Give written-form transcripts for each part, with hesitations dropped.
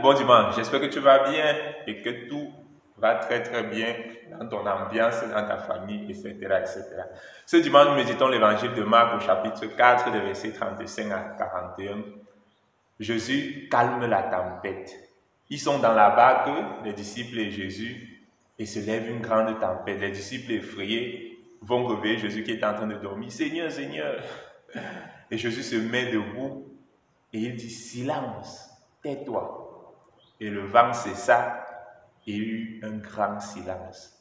bon dimanche. J'espère que tu vas bien et que tout va très très bien dans ton ambiance, dans ta famille, etc. etc. Ce dimanche, nous méditons l'évangile de Marc au chapitre 4, des versets 35 à 41. Jésus calme la tempête. Ils sont dans la barque, les disciples et Jésus, et se lève une grande tempête. Les disciples effrayés vont réveiller Jésus qui est en train de dormir. Seigneur, Seigneur. Et Jésus se met debout et il dit, silence, tais-toi. Et le vent cessa et il y eut un grand silence.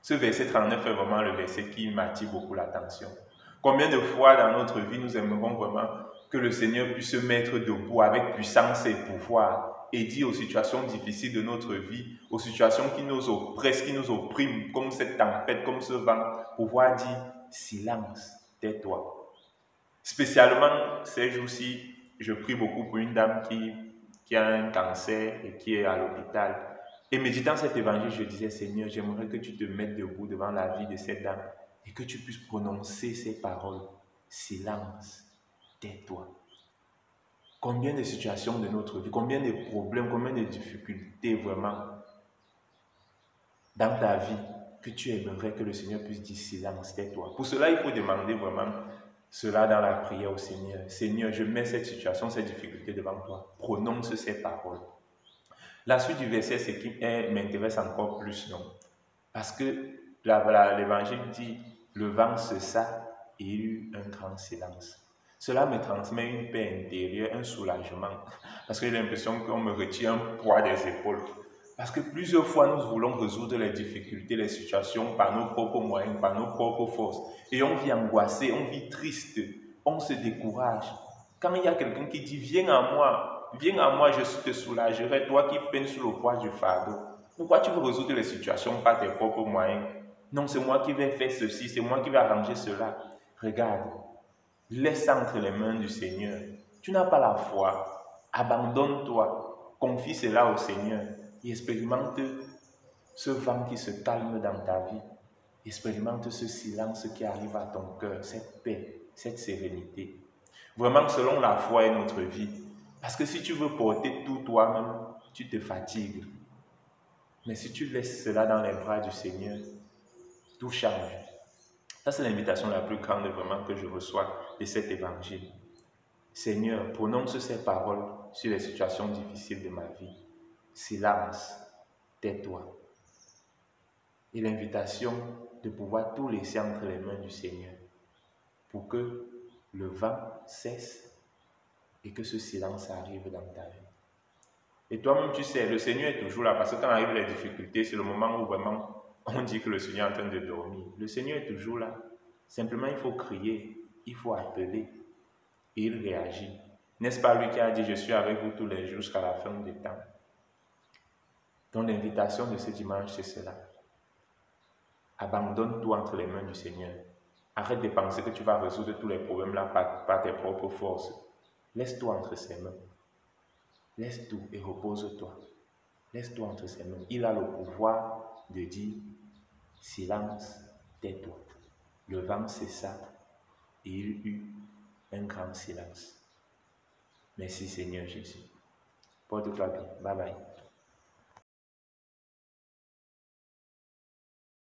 Ce verset 39 est vraiment le verset qui m'attire beaucoup l'attention. Combien de fois dans notre vie nous aimerons vraiment que le Seigneur puisse se mettre debout avec puissance et pouvoir et dire aux situations difficiles de notre vie, aux situations qui nous oppressent, qui nous oppriment, comme cette tempête, comme ce vent, pouvoir dire silence, tais-toi. Spécialement ces jours-ci, je prie beaucoup pour une dame qui a un cancer et qui est à l'hôpital. Et méditant cet évangile, je disais, Seigneur, j'aimerais que tu te mettes debout devant la vie de cette dame et que tu puisses prononcer ces paroles. Silence, tais-toi. Combien de situations de notre vie, combien de problèmes, combien de difficultés vraiment dans ta vie que tu aimerais que le Seigneur puisse dire silence, tais-toi. Pour cela, il faut demander vraiment cela dans la prière au Seigneur. Seigneur, je mets cette situation, cette difficulté devant toi. Prononce ces paroles. La suite du verset, c'est qui m'intéresse encore plus, non? Parce que l'évangile dit, le vent cessa et il y eut un grand silence. Cela me transmet une paix intérieure, un soulagement, parce que j'ai l'impression qu'on me retire un poids des épaules. Parce que plusieurs fois, nous voulons résoudre les difficultés, les situations par nos propres moyens, par nos propres forces. Et on vit angoissé, on vit triste, on se décourage. Quand il y a quelqu'un qui dit, viens à moi, je te soulagerai, toi qui peines sous le poids du fardeau. Pourquoi tu veux résoudre les situations par tes propres moyens? Non, c'est moi qui vais faire ceci, c'est moi qui vais arranger cela. Regarde, laisse entre les mains du Seigneur. Tu n'as pas la foi, abandonne-toi, confie cela au Seigneur et expérimente ce vent qui se calme dans ta vie. Expérimente ce silence qui arrive à ton cœur, cette paix, cette sérénité. Vraiment, selon la foi et notre vie. Parce que si tu veux porter tout toi-même, tu te fatigues. Mais si tu laisses cela dans les bras du Seigneur, tout change. Ça, c'est l'invitation la plus grande vraiment que je reçois de cet évangile. Seigneur, prononce ces paroles sur les situations difficiles de ma vie. Silence, tais-toi. Et l'invitation de pouvoir tout laisser entre les mains du Seigneur pour que le vent cesse et que ce silence arrive dans ta vie. Et toi-même, tu sais, le Seigneur est toujours là parce que quand arrivent les difficultés, c'est le moment où vraiment on dit que le Seigneur est en train de dormir. Le Seigneur est toujours là. Simplement, il faut crier, il faut appeler et il réagit. N'est-ce pas lui qui a dit, je suis avec vous tous les jours jusqu'à la fin des temps? Donc l'invitation de ce dimanche, c'est cela. Abandonne tout entre les mains du Seigneur. Arrête de penser que tu vas résoudre tous les problèmes là par tes propres forces. Laisse-toi entre ses mains. Laisse tout et repose-toi. Laisse-toi entre ses mains. Il a le pouvoir de dire silence, tais-toi. Le vent cessa et il y eut un grand silence. Merci Seigneur Jésus. Porte-toi bien. Bye bye.